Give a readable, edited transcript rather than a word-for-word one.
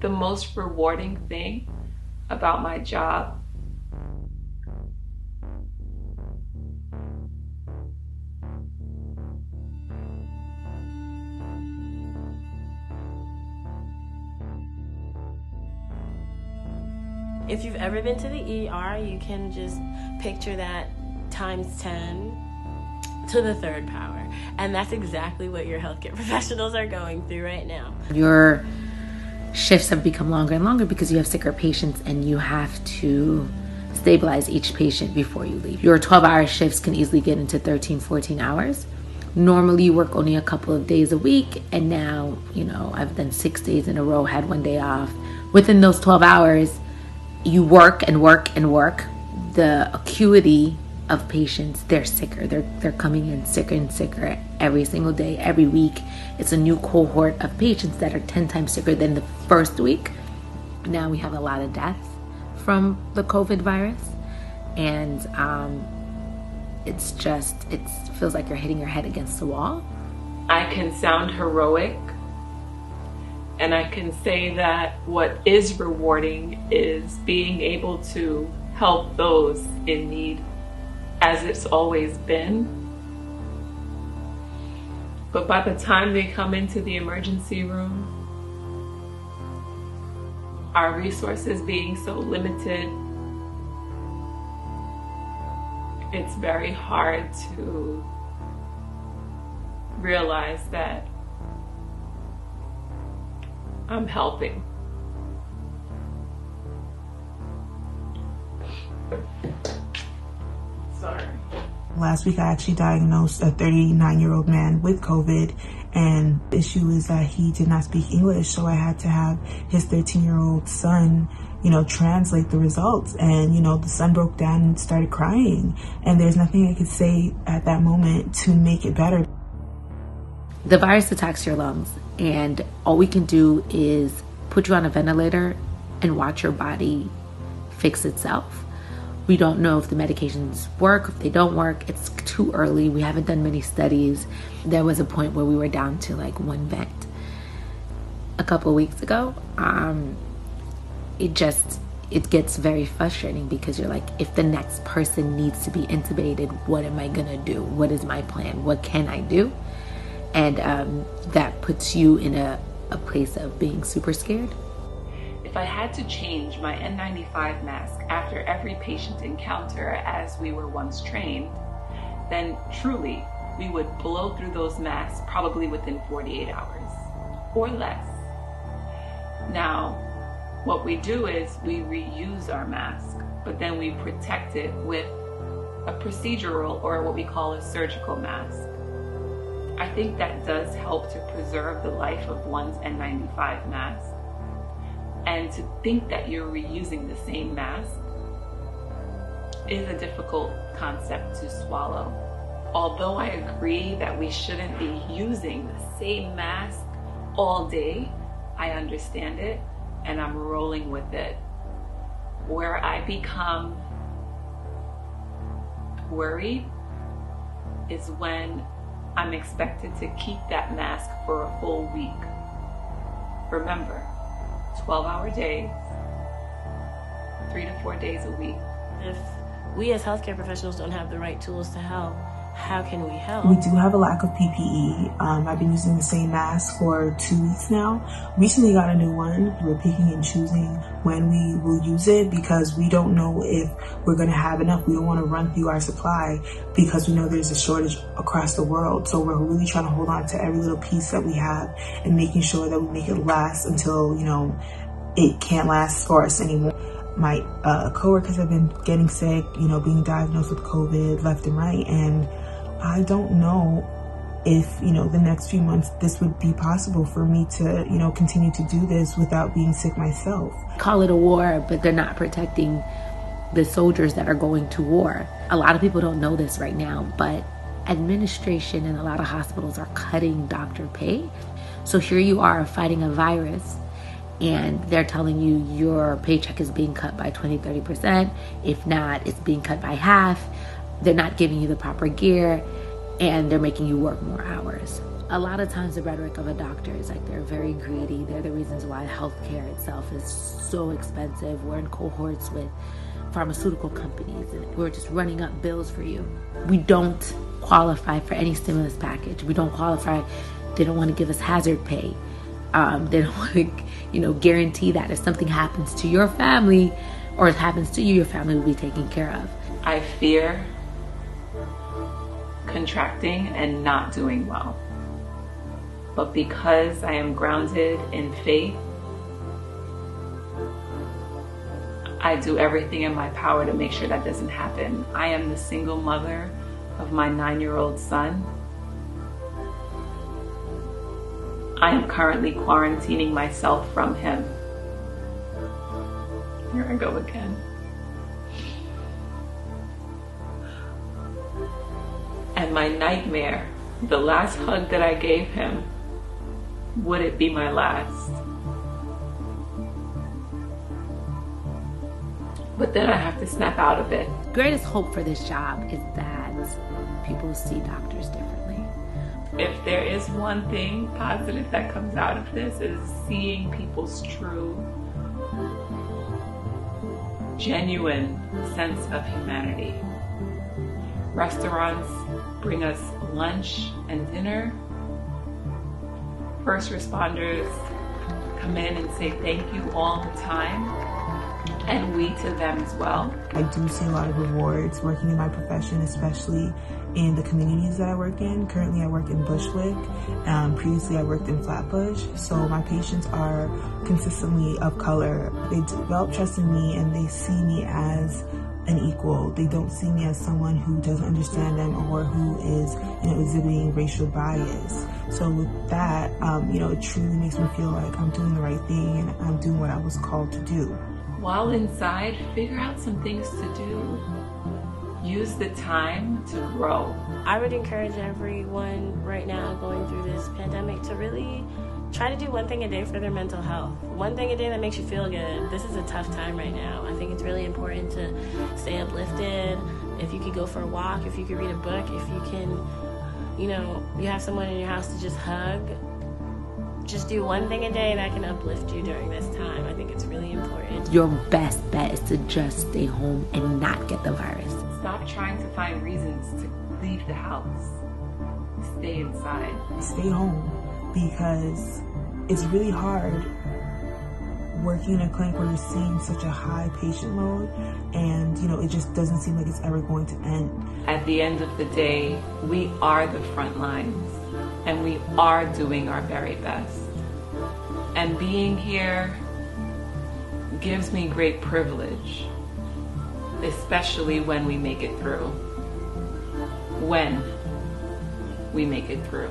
The most rewarding thing about my job If you've ever been to the ER, you can just picture that times 10 to the third power. And that's exactly what your healthcare professionals are going through right now. Your shifts have become longer and longer because you have sicker patients and you have to stabilize each patient before you leave. Your 12-hour shifts can easily get into 13, 14 hours. Normally you work only a couple of days a week, and now, I've done 6 days in a row, had 1 day off. Within those 12 hours, you work and work and work. The acuity of patients, they're sicker. They're coming in sicker and sicker every single day, every week. It's a new cohort of patients that are 10 times sicker than the first week. Now we have a lot of deaths from the COVID virus. And it feels like you're hitting your head against the wall. I can sound heroic, and I can say that what is rewarding is being able to help those in need, as it's always been. But by the time they come into the emergency room, our resources being so limited, it's very hard to realize that I'm helping. Sorry. Last week I actually diagnosed a 39-year-old man with COVID, and the issue is that he did not speak English, so I had to have his 13-year-old son, translate the results. And, the son broke down and started crying, and there's nothing I could say at that moment to make it better. The virus attacks your lungs, and all we can do is put you on a ventilator and watch your body fix itself. We don't know if the medications work, if they don't work. It's too early. We haven't done many studies. There was a point where we were down to like one vent a couple of weeks ago. It gets very frustrating because you're like, if the next person needs to be intubated, what am I gonna do? What is my plan? What can I do? And that puts you in a place of being super scared. If I had to change my N95 mask after every patient encounter as we were once trained, then truly we would blow through those masks probably within 48 hours or less. Now, what we do is we reuse our mask, but then we protect it with a procedural or what we call a surgical mask. I think that does help to preserve the life of one's N95 mask. And to think that you're reusing the same mask is a difficult concept to swallow. Although I agree that we shouldn't be using the same mask all day, I understand it and I'm rolling with it. Where I become worried is when I'm expected to keep that mask for a full week. Remember, 12-hour days, 3 to 4 days a week. If we as healthcare professionals don't have the right tools to help, how can we help? We do have a lack of PPE. I've been using the same mask for 2 weeks now. Recently got a new one. We're picking and choosing when we will use it because we don't know if we're going to have enough. We don't want to run through our supply because we know there's a shortage across the world. So we're really trying to hold on to every little piece that we have and making sure that we make it last until, it can't last for us anymore. My coworkers have been getting sick, being diagnosed with COVID left and right. And I don't know if, the next few months this would be possible for me to, continue to do this without being sick myself. Call it a war, but they're not protecting the soldiers that are going to war. A lot of people don't know this right now, but administration and a lot of hospitals are cutting doctor pay. So here you are fighting a virus and they're telling you your paycheck is being cut by 20-30%. If not, it's being cut by half. They're not giving you the proper gear. and they're making you work more hours. A lot of times the rhetoric of a doctor is like they're very greedy. They're the reasons why healthcare itself is so expensive. We're in cohorts with pharmaceutical companies and we're just running up bills for you. We don't qualify for any stimulus package. We don't qualify. They don't want to give us hazard pay. They don't want to, guarantee that if something happens to your family or it happens to you, your family will be taken care of. I fear contracting and not doing well. But because I am grounded in faith, I do everything in my power to make sure that doesn't happen. I am the single mother of my 9-year-old son. I am currently quarantining myself from him. Here I go again. And my nightmare, the last hug that I gave him, would it be my last? But then I have to snap out of it. Greatest hope for this job is that people see doctors differently. If there is one thing positive that comes out of this, is seeing people's true, genuine sense of humanity. Restaurants bring us lunch and dinner. First responders come in and say thank you all the time, and we to them as well. I do see a lot of rewards working in my profession, especially in the communities that I work in. Currently I work in Bushwick. Previously I worked in Flatbush. So my patients are consistently of color. They develop trust in me and they see me as an equal. They don't see me as someone who doesn't understand them or who is, exhibiting racial bias. So with that, it truly makes me feel like I'm doing the right thing and I'm doing what I was called to do. While inside, figure out some things to do. Use the time to grow. I would encourage everyone right now going through this pandemic to really try to do one thing a day for their mental health. One thing a day that makes you feel good. This is a tough time right now. I think it's really important to stay uplifted. If you could go for a walk, if you could read a book, if you can, you have someone in your house to just hug. Just do one thing a day that can uplift you during this time. I think it's really important. Your best bet is to just stay home and not get the virus. Stop trying to find reasons to leave the house. Stay inside. Stay home, because it's really hard working in a clinic where you're seeing such a high patient load and, it just doesn't seem like it's ever going to end. At the end of the day, we are the front lines and we are doing our very best. And being here gives me great privilege, especially when we make it through. When we make it through.